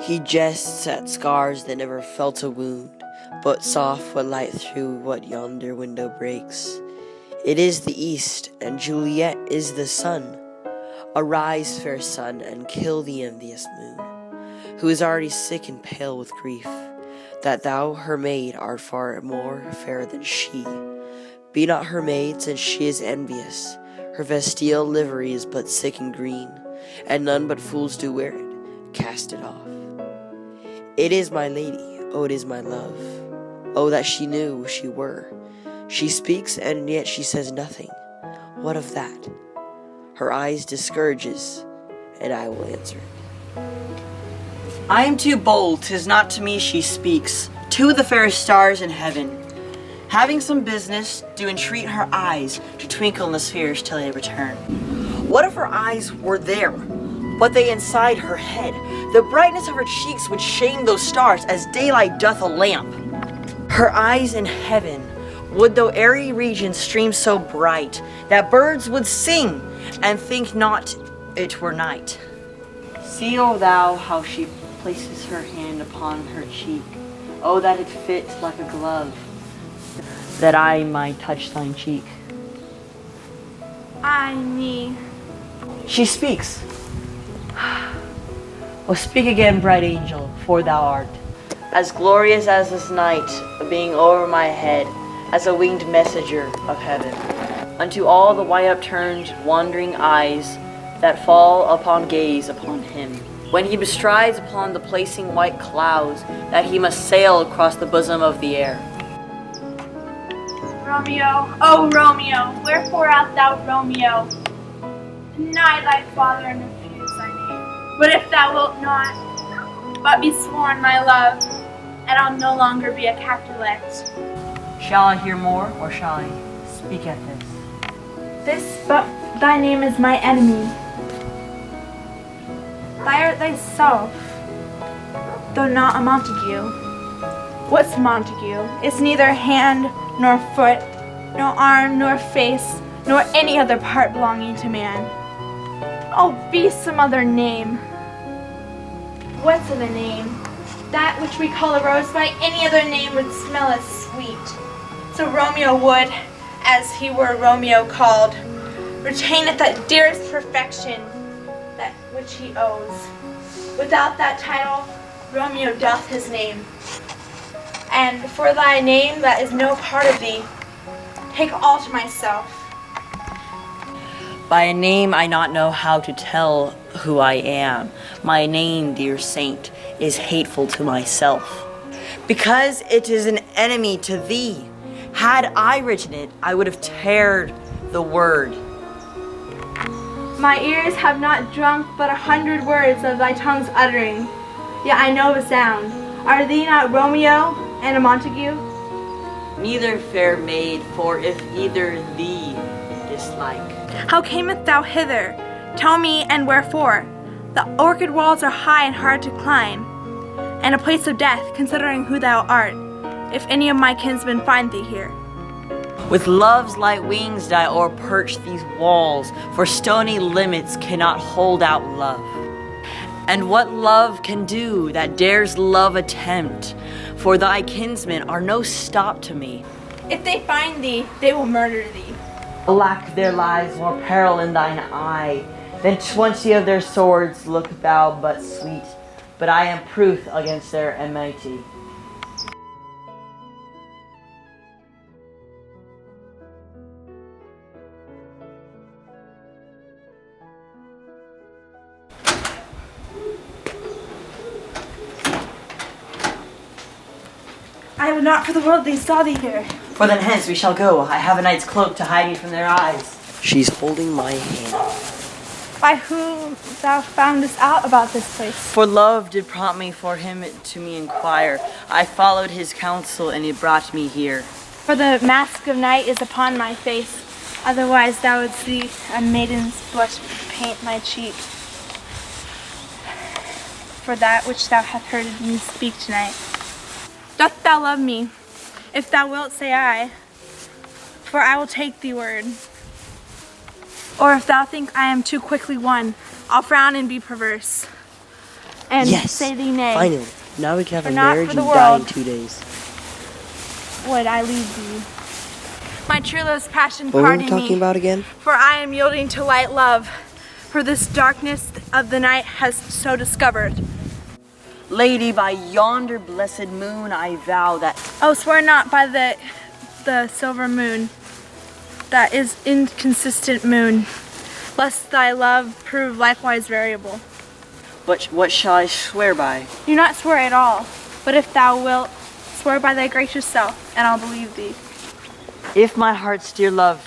He jests at scars that never felt a wound, but soft what light through what yonder window breaks. It is the east, and Juliet is the sun. Arise, fair sun, and kill the envious moon, who is already sick and pale with grief, that thou, her maid, art far more fair than she. Be not her maid, since she is envious. Her vestal livery is but sick and green, and none but fools do wear it. Cast it off. It is my lady, oh, it is my love. Oh, that she knew she were. She speaks, and yet she says nothing. What of that? Her eyes discourages, and I will answer it. I am too bold, 'tis not to me she speaks, to the fairest stars in heaven. Having some business, do entreat her eyes to twinkle in the spheres till they return. What if her eyes were there, but they inside her head? The brightness of her cheeks would shame those stars as daylight doth a lamp. Her eyes in heaven would through airy regions stream so bright that birds would sing and think not it were night. See, O thou, how she places her hand upon her cheek. Oh, that it fit like a glove, that I might touch thine cheek. Ay me. She speaks. Oh, speak again, bright angel, for thou art as glorious as this night, being over my head, as a winged messenger of heaven, unto all the white upturned, wandering eyes that fall upon gaze upon him, when he bestrides upon the placing white clouds, that he must sail across the bosom of the air. Romeo, O Romeo, wherefore art thou Romeo? Deny thy father and refuse thy name. But if thou wilt not, but be sworn my love, and I'll no longer be a Capulet. Shall I hear more, or shall I speak at this? This but thy name is my enemy. Thou art thyself, though not a Montague. What's Montague? It's neither hand nor foot, nor arm nor face, nor any other part belonging to man. Oh, be some other name. What's of a name? That which we call a rose by any other name would smell as sweet. So Romeo would, as he were Romeo called, retaineth that dearest perfection, that which he owes. Without that title, Romeo doth his name. And for thy name that is no part of thee, take all to myself. By a name I not know how to tell who I am. My name, dear saint, is hateful to myself, because it is an enemy to thee. Had I written it, I would have teared the word. My ears have not drunk but 100 words of thy tongue's uttering, yet I know the sound. Are thee not Romeo and a Montague? Neither, fair maid, for if either thee dislike. How camest thou hither? Tell me, and wherefore? The orchard walls are high and hard to climb, and a place of death, considering who thou art, if any of my kinsmen find thee here. With love's light wings did I o'erperch these walls, for stony limits cannot hold out love. And what love can do that dares love attempt? For thy kinsmen are no stop to me. If they find thee, they will murder thee. Alack, there lies more peril in thine eye than 20 of their swords. Look thou but sweet, but I am proof against their enmity. I would not for the world they saw thee here. For then hence we shall go. I have a knight's cloak to hide me from their eyes. She's holding my hand. By whom thou foundest out about this place? For love did prompt me for him to me inquire. I followed his counsel, and he brought me here. For the mask of night is upon my face, otherwise thou wouldst see a maiden's blush paint my cheek. For that which thou hast heard me speak tonight. Doth thou love me? If thou wilt, say aye, for I will take thee word. Or if thou think I am too quickly won, I'll frown and be perverse, and Yes, say thee nay. finally. Now we can have For a not marriage for the and die in world. 2 days. Would I leave thee? My true love's passion, What were we pardon talking me, about again? for I am yielding to light love, for this darkness of the night has so discovered. Lady, by yonder blessed moon, I vow that Oh, swear not by the silver moon, that is inconsistent moon, lest thy love prove likewise variable. But what shall I swear by? Do not swear at all, but if thou wilt, swear by thy gracious self, and I'll believe thee. If my heart's dear love,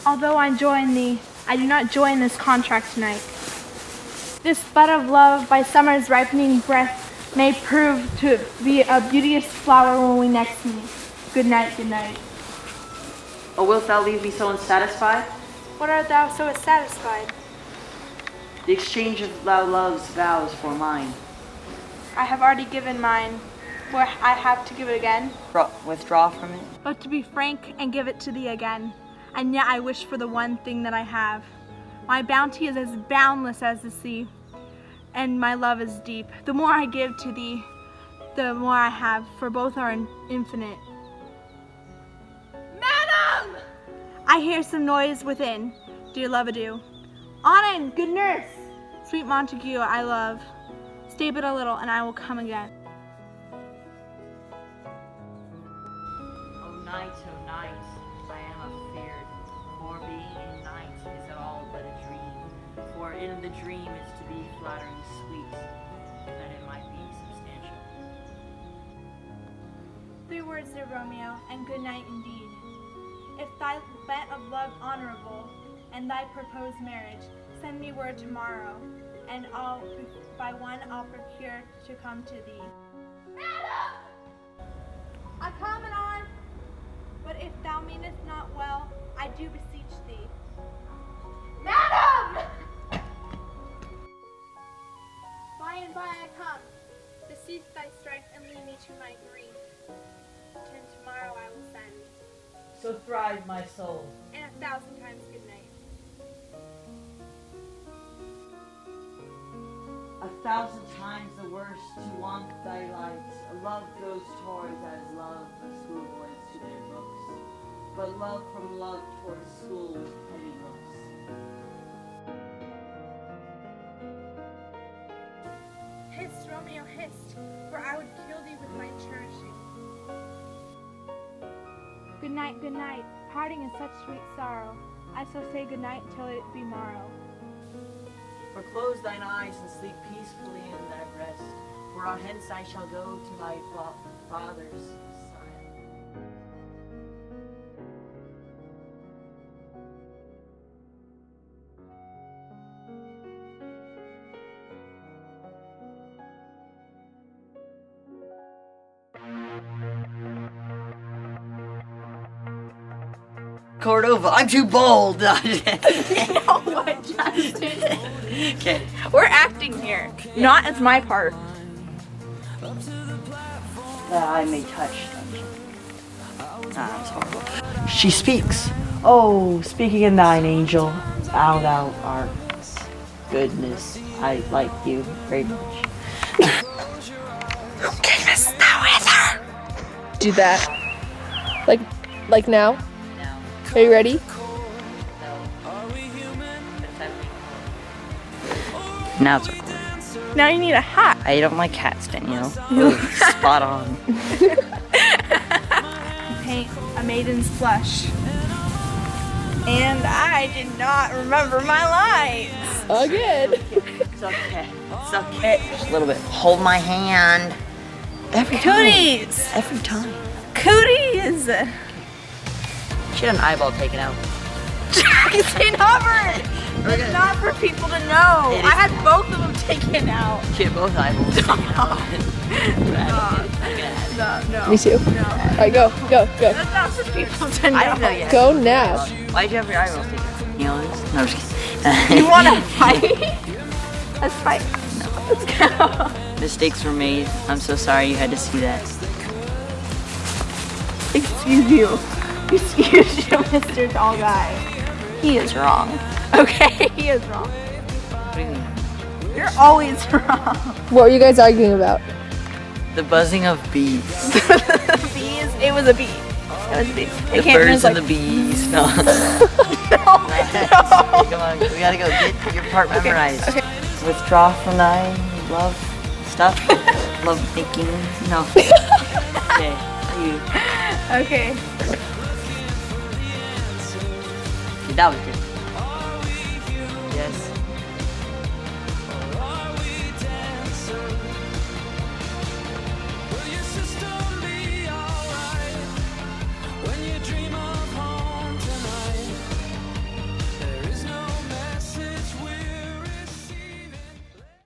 Although I join thee, I do not join this contract tonight. This bud of love by summer's ripening breath may prove to be a beauteous flower when we next meet. Good night, good night. or wilt thou leave me so unsatisfied? What art thou so satisfied? The exchange of thou love's vows for mine. I have already given mine. Will I have to give it again? Withdraw from it. But to be frank and give it to thee again. And yet I wish for the one thing that I have. My bounty is as boundless as the sea, and my love is deep. The more I give to thee, the more I have, for both are infinite. Madam! I hear some noise within. Dear love, adieu. On in, good nurse! Sweet Montague, I love. Stay but a little, and I will come again. O night, I am afeard, for being in night is all but a dream. For in the dream is to be flattering sweet, that it might be substantial. 3 words, dear Romeo, and good night indeed. If thy bent of love honorable, and thy proposed marriage, send me word tomorrow, and by one I'll procure to come to thee. Madam! I come anon, but if thou meanest not well, I do beseech thee. Madam! By and by I come. Beseech thy strength and lead me to my grief. And tomorrow I will send. So thrive my soul. And 1,000 times good night. 1,000 times the worst to want thy light. A love goes towards as love schoolboys to their books, but love from love towards school heavy looks. Hist, Romeo, hist, for I would kill thee with my cherishing. Good night, parting is such sweet sorrow. I shall say good night till it be morrow. For close thine eyes and sleep peacefully in thy rest, for hence I shall go to my father's side. Cordova, I'm too bold. You know what, Justin? Okay. We're acting here, not as my part. I may touch. That's horrible. She speaks. Oh, speaking in thine angel, thou art. Goodness, I like you very much. Who gavest thou hither? Do that. Like now? Are you ready? Now it's recording. Now you need a hat. I don't like cats, Danielle. Ooh, spot on. Paint a maiden's flesh. And I did not remember my lines. Again. It's okay. It's okay. Just a little bit. Hold my hand. Every time. Cooties. Every time. Cooties. She had an eyeball taken out. Jackson Hubbard. It's not for people to know. It is. I had both of them taken out. She had both eyeballs taken out. No. Me too. No. Alright, go. That's not for people to know. I didn't know yet. Go now. Why'd you have your eyeballs taken out? You know this? No, I'm just kidding. You want to fight? Let's fight. No. Let's go. Mistakes were made. I'm so sorry you had to see that. Excuse you. Excuse you, Mr. Tall Guy. He is wrong. Okay, he is wrong. What do you mean? You're always wrong. What were you guys arguing about? The buzzing of bees. Bees. It was a bee. It was a bee. The birds and the bees. No. Come on, we gotta go get your part memorized. Okay. Withdraw from thy love stuff. Love thinking. No. Okay. You. Okay. That was